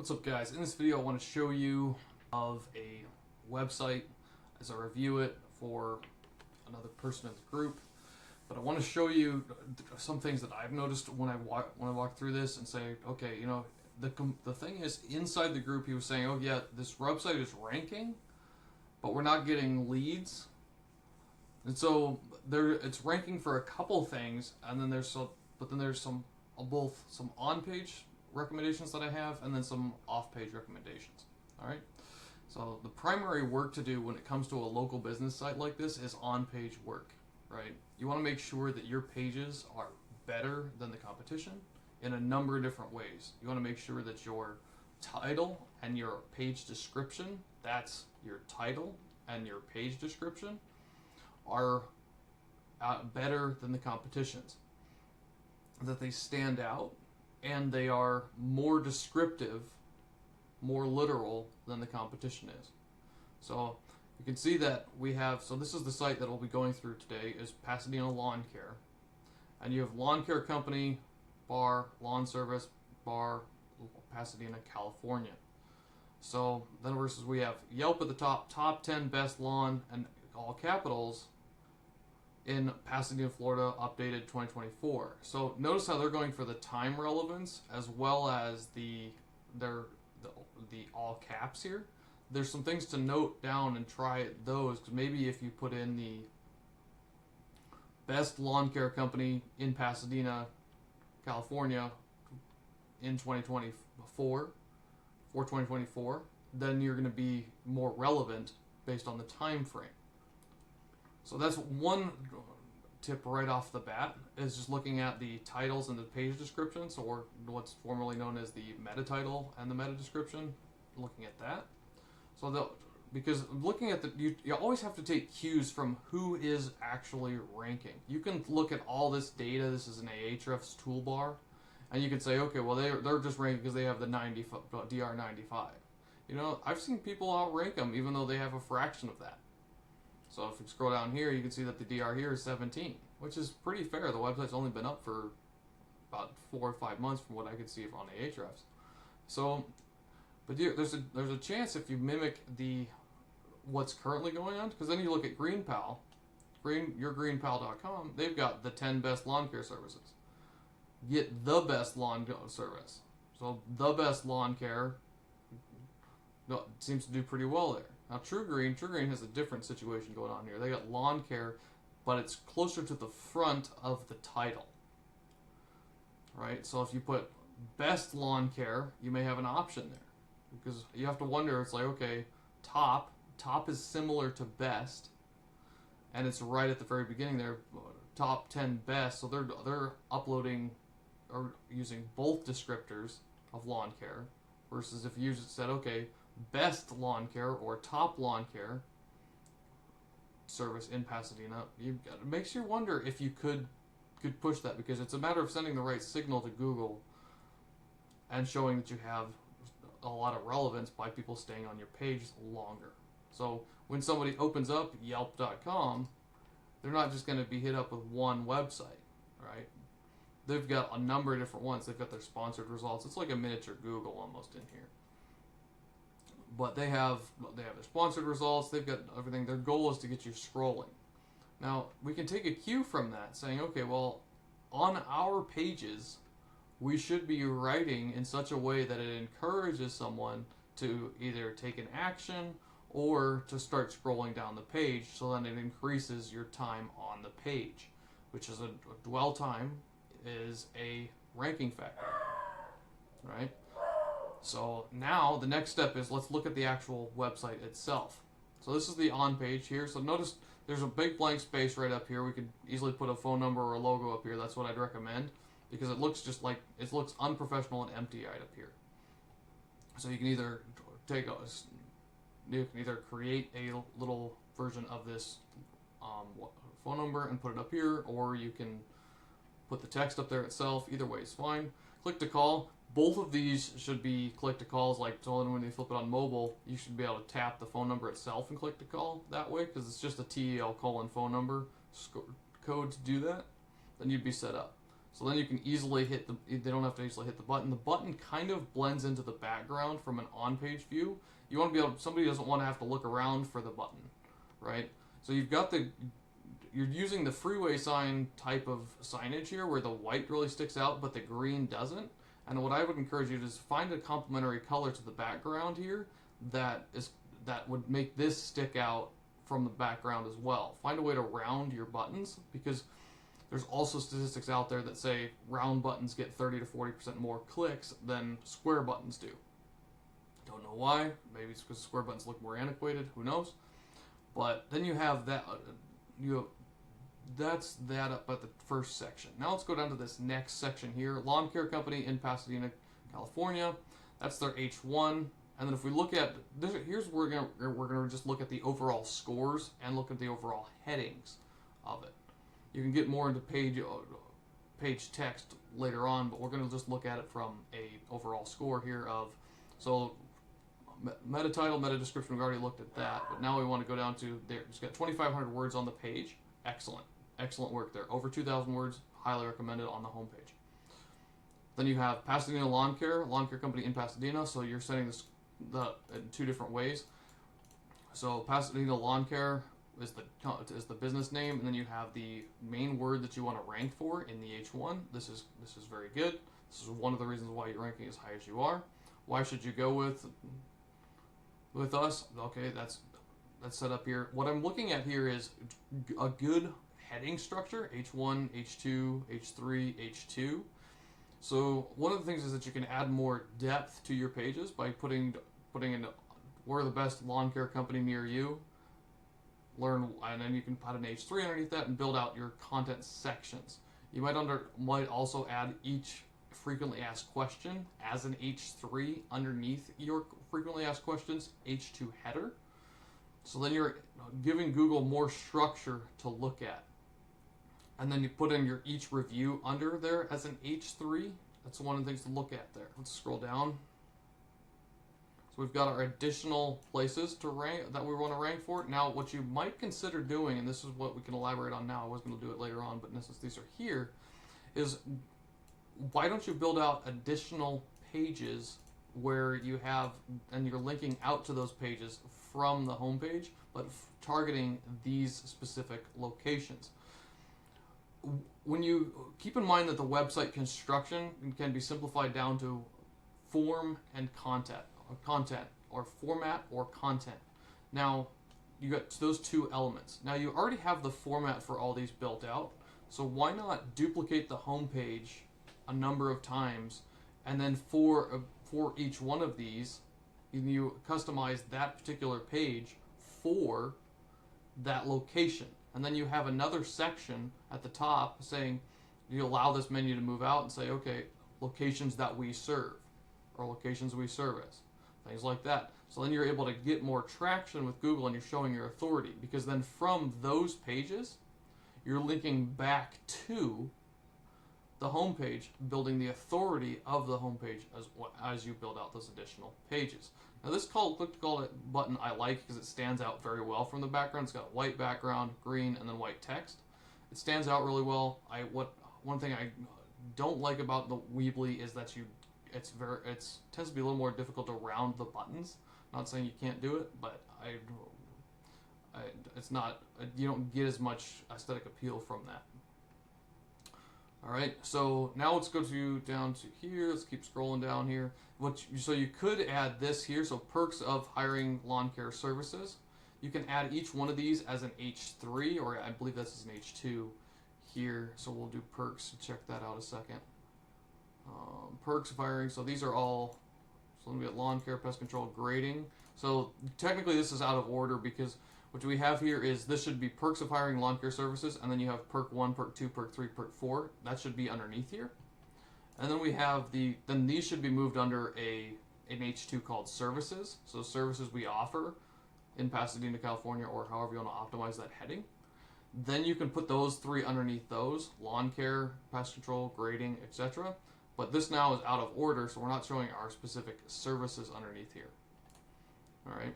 What's up, guys? In this video I want to show you of a website as I review it for another person in the group. But I want to show you some things that I've noticed when I walk through this and say, okay, you know, the thing is, inside the group he was saying, oh yeah, this website is ranking, but we're not getting leads. And so it's ranking for a couple things, and then there's some both some on-page recommendations that I have, and then some off-page recommendations. All right. So the primary work to do when it comes to a local business site like this is on-page work, right? You want to make sure that your pages are better than the competition in a number of different ways. You want to make sure that your title and your page description, that's your title and your page description, are better than the competition's, that they stand out and they are more descriptive, more literal than the competition is. So you can see that we have, so this is the site that we'll be going through today, is Pasadena Lawn Care. And you have Lawn Care Company, bar, Lawn Service, bar, Pasadena, California. So then versus we have Yelp at the top 10 best lawn, and all capitals, in Pasadena, Florida, updated 2024. So notice how they're going for the time relevance as well as the all caps here. There's some things to note down and try those, because maybe if you put in the best lawn care company in Pasadena, California in 2024, for 2024, then you're going to be more relevant based on the time frame. So that's one tip right off the bat, is just looking at the titles and the page descriptions, or what's formerly known as the meta title and the meta description, looking at that. So because looking at you always have to take cues from who is actually ranking. You can look at all this data. This is an Ahrefs toolbar, and you can say, okay, well they're just ranking because they have the DR95. You know, I've seen people outrank them even though they have a fraction of that. So if you scroll down here, you can see that the DR here is 17, which is pretty fair. The website's only been up for about 4 or 5 months from what I could see on the Ahrefs. So, but there's a chance if you mimic what's currently going on, because then you look at GreenPal, yourgreenpal.com, they've got the 10 best lawn care services. Get the best lawn service. So the best lawn care seems to do pretty well there. Now True Green has a different situation going on here. They got lawn care, but it's closer to the front of the title. Right? So if you put best lawn care, you may have an option there. Because you have to wonder, it's like, okay, top is similar to best, and it's right at the very beginning there, top 10 best. So they're uploading or using both descriptors of lawn care, versus if you just said, okay, best lawn care or top lawn care service in Pasadena, it makes you wonder if you could push that, because it's a matter of sending the right signal to Google and showing that you have a lot of relevance by people staying on your page longer. So when somebody opens up Yelp.com, they're not just going to be hit up with one website, right? They've got a number of different ones. They've got their sponsored results. It's like a miniature Google almost in here. But they have their sponsored results. They've got everything. Their goal is to get you scrolling. Now, we can take a cue from that, saying, okay, well, on our pages, we should be writing in such a way that it encourages someone to either take an action or to start scrolling down the page, so then it increases your time on the page, which is a dwell time is a ranking factor, right? So now the next step is, let's look at the actual website itself. So this is the on page here. So notice there's a big blank space right up here. We could easily put a phone number or a logo up here. That's what I'd recommend, because it looks just like, it looks unprofessional and empty right up here. So you can either create a little version of this phone number and put it up here, or you can put the text up there itself. Either way is fine. Click to call. Both of these should be click to calls, like, so when you flip it on mobile, you should be able to tap the phone number itself and click to call that way, because it's just a TEL : phone number code to do that. Then you'd be set up. So then you can easily hit they don't have to easily hit the button. The button kind of blends into the background from an on-page view. You want to be able, somebody doesn't want to have to look around for the button, right? So you're using the freeway sign type of signage here where the white really sticks out, but the green doesn't. And what I would encourage you to is find a complementary color to the background here that would make this stick out from the background as well. Find a way to round your buttons, because there's also statistics out there that say round buttons get 30 to 40% more clicks than square buttons do. Don't know why. Maybe it's because square buttons look more antiquated. Who knows? But then you have that. That's that up at the first section. Now let's go down to this next section here. Lawn care company in Pasadena, California. That's their H1. And then if we look at this, here's where we're gonna just look at the overall scores and look at the overall headings of it. You can get more into page text later on, but we're gonna just look at it from a overall score here of, so meta title, meta description, we've already looked at that, but now we want to go down to there. It's got 2,500 words on the page. Excellent work there. Over 2,000 words, highly recommended on the homepage. Then you have Pasadena Lawn Care company in Pasadena. So you're setting this in two different ways. So Pasadena Lawn Care is the business name, and then you have the main word that you want to rank for in the H1. This is very good. This is one of the reasons why you're ranking as high as you are. Why should you go with us? Okay, that's set up here. What I'm looking at here is a good heading structure, H1, H2, H3, H2. So one of the things is that you can add more depth to your pages by putting in, we're the best lawn care company near you. And then you can put an H3 underneath that and build out your content sections. You might also add each frequently asked question as an H3 underneath your frequently asked questions H2 header. So then you're giving Google more structure to look at. And then you put in each review under there as an H3. That's one of the things to look at there. Let's scroll down. So we've got our additional places to rank that we want to rank for. Now, what you might consider doing, and this is what we can elaborate on now, I was going to do it later on, but since these are here, is why don't you build out additional pages where you have, and you're linking out to those pages from the homepage, but targeting these specific locations. When you keep in mind that the website construction can be simplified down to form and content, or format or content. Now, you got those two elements. Now, you already have the format for all these built out, so why not duplicate the homepage a number of times, and then for each one of these, you customize that particular page for that location. And then you have another section at the top saying, you allow this menu to move out and say, okay, locations that we serve, or locations we service, things like that. So then you're able to get more traction with Google and you're showing your authority, because then from those pages, you're linking back to the homepage, building the authority of the homepage as you build out those additional pages. Now this click call it button I like because it stands out very well from the background. It's got white background, green, and then white text. It stands out really well. One thing I don't like about the Weebly is that it tends to be a little more difficult to round the buttons. Not saying you can't do it, but it's not, you don't get as much aesthetic appeal from that. Alright, so now let's go down to here. Let's keep scrolling down here. So you could add this here, so perks of hiring lawn care services. You can add each one of these as an H3, or I believe this is an H2 here. So we'll do perks, check that out a second. Perks of hiring, so these are all, so let me get lawn care, pest control, grading. So technically this is out of order because what we have here is this should be perks of hiring lawn care services, and then you have perk 1, perk 2, perk 3, perk 4. That should be underneath here. And then we have then these should be moved under an H2 called services. So services we offer in Pasadena, California, or however you want to optimize that heading. Then you can put those three underneath those: lawn care, pest control, grading, etc. But this now is out of order, so we're not showing our specific services underneath here. All right.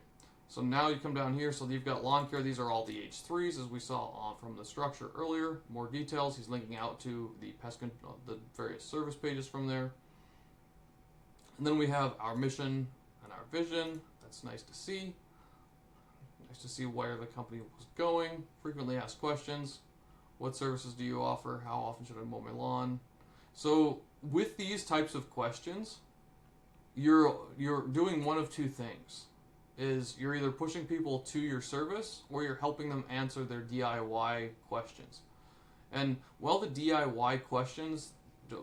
So now you come down here, so you've got lawn care. These are all the H3s, as we saw from the structure earlier. More details. He's linking out to the the various service pages from there. And then we have our mission and our vision. That's nice to see. Nice to see where the company was going. Frequently asked questions. What services do you offer? How often should I mow my lawn? So with these types of questions, you're doing one of two things. Is you're either pushing people to your service or you're helping them answer their DIY questions. And while the DIY questions that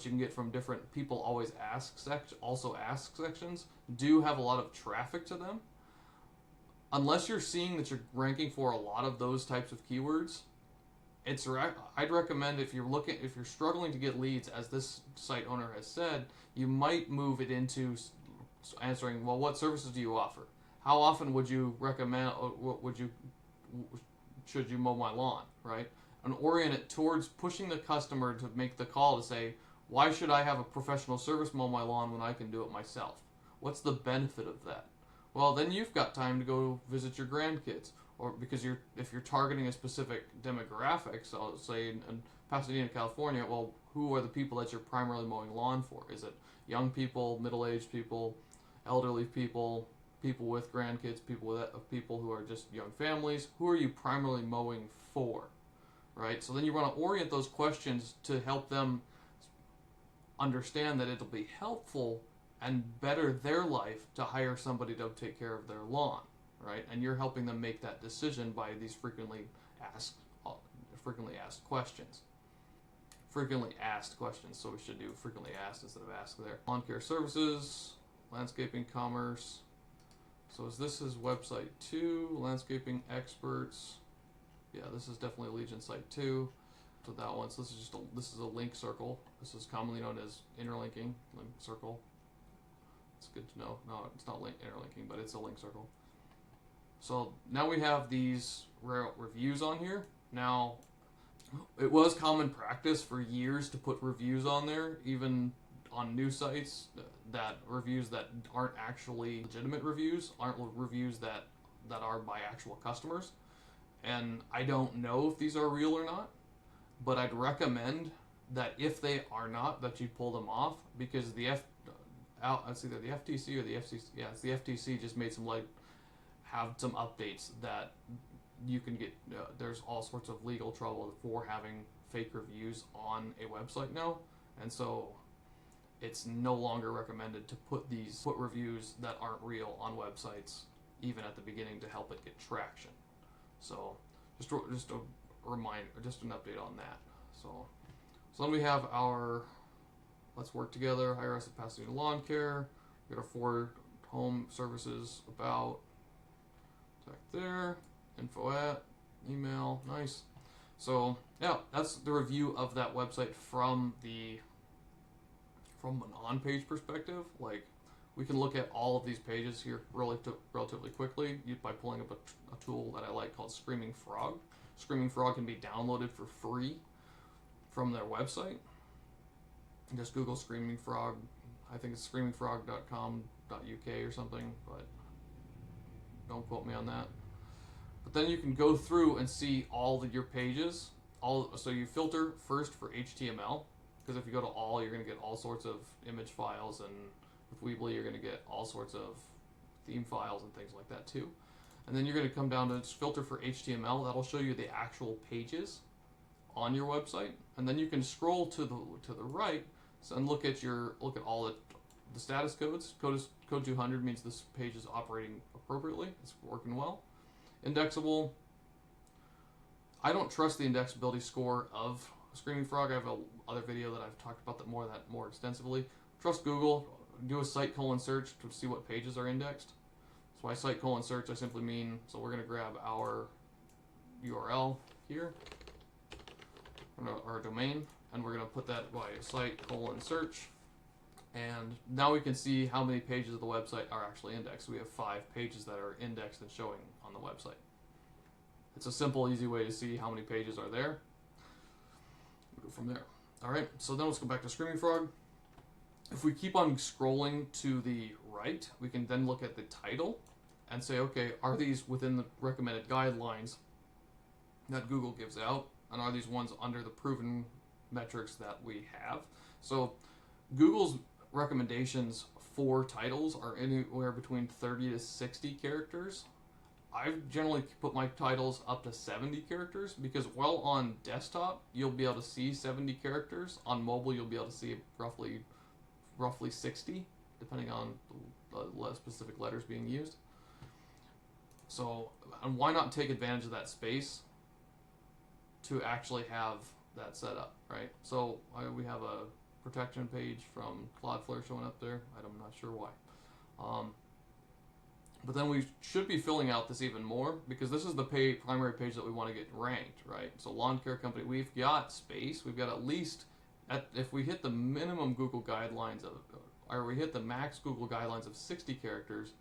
you can get from different people ask sections do have a lot of traffic to them, unless you're seeing that you're ranking for a lot of those types of keywords, I'd recommend if you're struggling to get leads, as this site owner has said, you might move it into answering, well, what services do you offer? How often would you recommend? Should you mow my lawn? Right, and orient it towards pushing the customer to make the call to say, why should I have a professional service mow my lawn when I can do it myself? What's the benefit of that? Well, then you've got time to go visit your grandkids, or because if you're targeting a specific demographic, so say in Pasadena, California, well, who are the people that you're primarily mowing lawn for? Is it young people, middle-aged people, elderly people, people with grandkids, people who are just young families? Who are you primarily mowing for, right? So then you want to orient those questions to help them understand that it'll be helpful and better their life to hire somebody to take care of their lawn, right? And you're helping them make that decision by these frequently asked questions. Frequently asked questions, so we should do frequently asked instead of asked there. Lawn care services, landscaping, commerce. So is this his website too? Landscaping experts. Yeah, this is definitely a Legion site too. So that one. So this is a link circle. This is commonly known as interlinking link circle. It's good to know. No, it's not interlinking, but it's a link circle. So now we have these reviews on here. Now, it was common practice for years to put reviews on there, even on new sites, that reviews that aren't actually legitimate reviews, aren't reviews that are by actual customers. And I don't know if these are real or not, but I'd recommend that if they are not, that you pull them off, because it's either the FTC or the FCC. Yeah, it's the FTC just made have some updates that you can get. There's all sorts of legal trouble for having fake reviews on a website now, and so it's no longer recommended to put reviews that aren't real on websites, even at the beginning, to help it get traction. So just a reminder, just an update on that. So then we have our let's work together, hire us at Pasadena Lawn Care. We got our 4 home services about. Back there, info at, email, nice. So yeah, that's the review of that website from an on-page perspective. Like, we can look at all of these pages here relatively quickly by pulling up a tool that I like called Screaming Frog. Screaming Frog can be downloaded for free from their website. Just Google Screaming Frog. I think it's screamingfrog.com.uk or something, but don't quote me on that. But then you can go through and see all your pages. So you filter first for HTML, because if you go to all, you're going to get all sorts of image files, and with Weebly, you're going to get all sorts of theme files and things like that too. And then you're going to come down to filter for HTML. That'll show you the actual pages on your website, and then you can scroll to the right and look at all the status codes. Code 200 means this page is operating appropriately. It's working well. Indexable. I don't trust the indexability score of Screaming Frog. I have another video that I've talked about that more extensively. Trust Google. Do a site : search to see what pages are indexed. So by site : search, I simply mean, so we're going to grab our URL here, our domain, and we're going to put that by site : search. And now we can see how many pages of the website are actually indexed. We have 5 pages that are indexed and showing on the website. It's a simple, easy way to see how many pages are there. We'll go from there. All right, so then let's go back to Screaming Frog. If we keep on scrolling to the right, we can then look at the title and say, okay, are these within the recommended guidelines that Google gives out, and are these ones under the proven metrics that we have? So Google's recommendations for titles are anywhere between 30 to 60 characters. I've generally put my titles up to 70 characters because while on desktop you'll be able to see 70 characters, on mobile you'll be able to see roughly 60, depending on the specific letters being used. So, and why not take advantage of that space to actually have that set up, right? So we have a protection page from Cloudflare showing up there. I'm not sure why. But then we should be filling out this even more because this is the primary page that we want to get ranked, right? So lawn care company, we've got space. We've got at least, if we hit the minimum Google guidelines of, or we hit the max Google guidelines of 60 characters,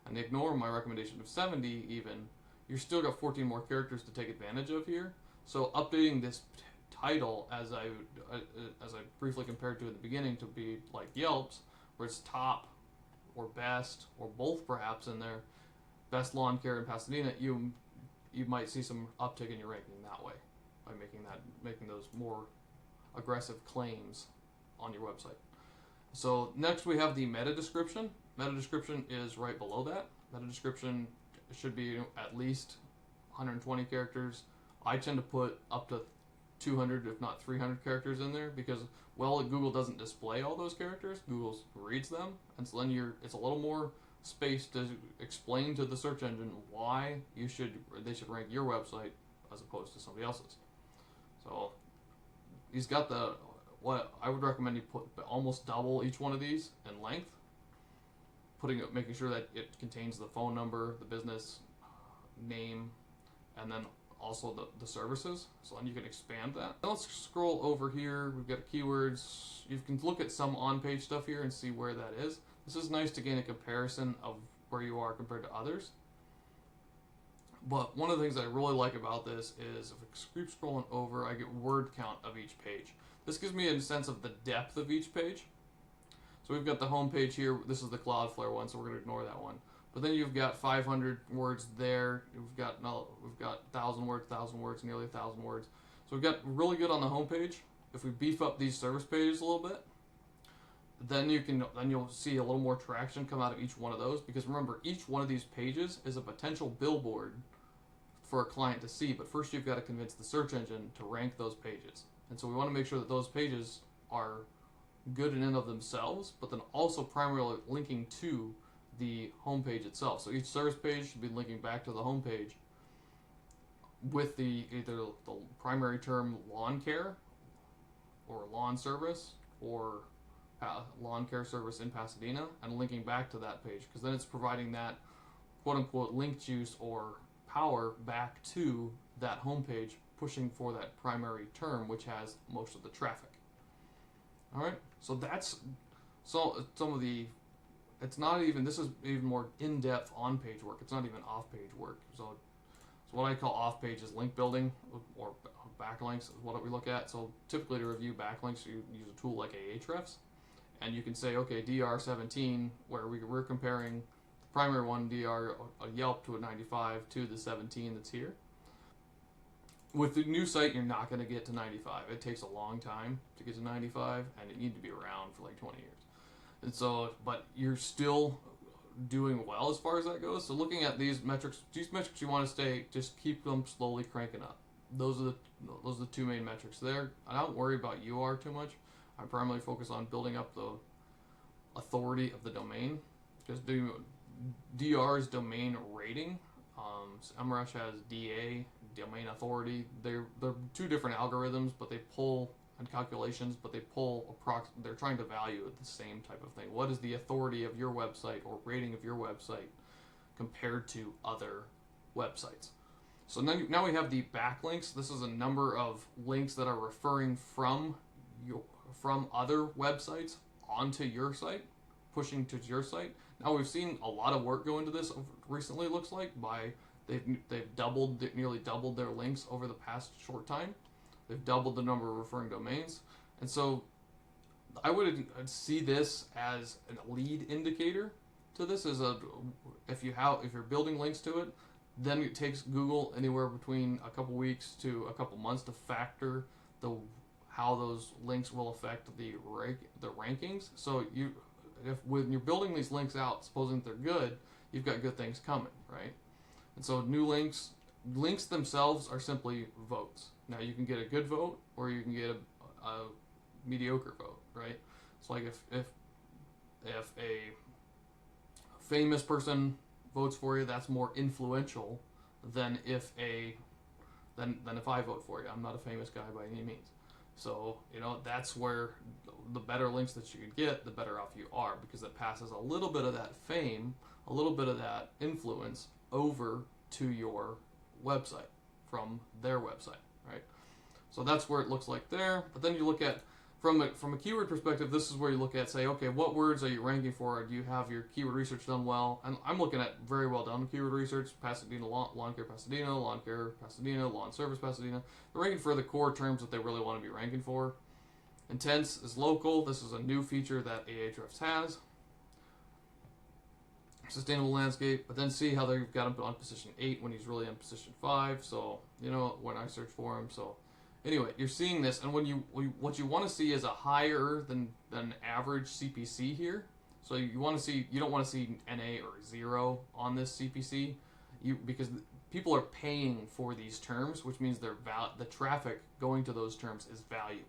and ignore my recommendation of 70 even, you're still got 14 more characters to take advantage of here. So updating this title, as I briefly compared to in the beginning, to be like Yelp's, where it's top or best or both perhaps in there, best lawn care in Pasadena, you might see some uptick in your ranking that way by making those more aggressive claims on your website. So next we have the meta description. Meta description is right below that. Meta description should be at least 120 characters. I tend to put up to 200, if not 300 characters in there because, well, Google doesn't display all those characters. Google reads them, and so then it's a little more space to explain to the search engine why they should rank your website as opposed to somebody else's. So he's got what I would recommend you put almost double each one of these in length, making sure that it contains the phone number, the business name, and then also the services. So then you can expand that. Now let's scroll over here. We've got keywords. You can look at some on-page stuff here and see where that is. This is nice to gain a comparison of where you are compared to others. But one of the things I really like about this is if I keep scrolling over, I get word count of each page. This gives me a sense of the depth of each page. So we've got the home page here. This is the Cloudflare one, so we're going to ignore that one. But then you've got 500 words there. We've got 1,000 words, nearly 1,000 words. So we've got really good on the home page. If we beef up these service pages a little bit, then you'll see a little more traction come out of each one of those. Because remember, each one of these pages is a potential billboard for a client to see. But first, you've got to convince the search engine to rank those pages. And so we want to make sure that those pages are good in and of themselves, but then also primarily linking to the home page itself. So each service page should be linking back to the home page with either the primary term lawn care or lawn service or lawn care service in Pasadena and linking back to that page, because then it's providing that quote-unquote link juice or power back to that home page, pushing for that primary term which has most of the traffic. All right, so that's some of the. It's not even. This is even more in-depth on-page work. It's not even off-page work. So what I call off-page is link building or backlinks is what we look at. So typically to review backlinks, you use a tool like Ahrefs, and you can say, okay, DR17, where we're comparing the primary one, DR a Yelp to a 95 to the 17 that's here. With the new site, you're not going to get to 95. It takes a long time to get to 95, and you need to be around for like 20 years. And so, but you're still doing well as far as that goes. So looking at these metrics you want to just keep them slowly cranking up. Those are the two main metrics there. I don't worry about UR too much. I primarily focus on building up the authority of the domain, because DR is domain rating. SEMrush has DA, domain authority. They're two different algorithms, but they pull and calculations, but they pull they're trying to value the same type of thing. What is the authority of your website or rating of your website compared to other websites? So now we have the backlinks. This is a number of links that are referring from other websites onto your site, pushing to your site. Now we've seen a lot of work go into this recently. It looks like they've nearly doubled their links over the past short time. They've doubled the number of referring domains, and so I would see this as a lead indicator to this is if you're building links to it, then it takes Google anywhere between a couple weeks to a couple months to factor how those links will affect the rankings. So when you're building these links out, supposing they're good, you've got good things coming, right? And so new links themselves are simply votes. Now you can get a good vote or you can get a mediocre vote, right? So like if a famous person votes for you, that's more influential than if I vote for you. I'm not a famous guy by any means. So, that's where the better links that you can get, the better off you are, because it passes a little bit of that fame, a little bit of that influence over to your website from their website, right? So that's where it looks like there. But then you look at, from a keyword perspective, this is where you look at, say, okay, what words are you ranking for? Do you have your keyword research done well? And I'm looking at very well done keyword research. Pasadena, lawn care Pasadena, lawn care Pasadena, lawn service Pasadena. They're ranking for the core terms that they really want to be ranking for. Intense is local. This is a new feature that Ahrefs has. Sustainable landscape, but then see how they've got him on position 8 when he's really on position 5. So, when I search for him, so... Anyway, you're seeing this, and what you want to see is a higher than average CPC here. So you don't want to see NA or 0 on this CPC, because people are paying for these terms, which means the traffic going to those terms is valuable.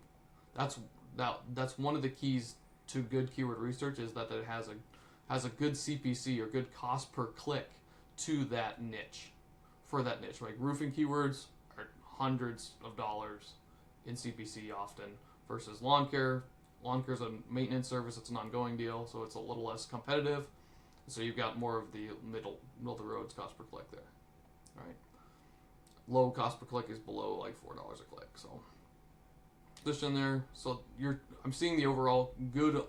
That's one of the keys to good keyword research, is that it has a good CPC or good cost per click to that niche, for that niche. Like roofing keywords are hundreds of dollars in CPC often, versus lawn care. Lawn care is a maintenance service; it's an ongoing deal, so it's a little less competitive. So you've got more of the middle of the road's cost per click there, right? Low cost per click is below like $4 a click. So just in there. So I'm seeing the overall good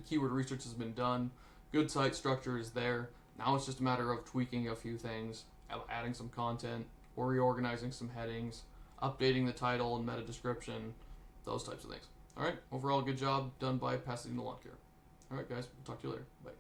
keyword research has been done. Good site structure is there. Now it's just a matter of tweaking a few things, adding some content, or reorganizing some headings, updating the title and meta description, those types of things. All right, overall good job done by Pasadena Lawn Care. All right, guys, we'll talk to you later. Bye.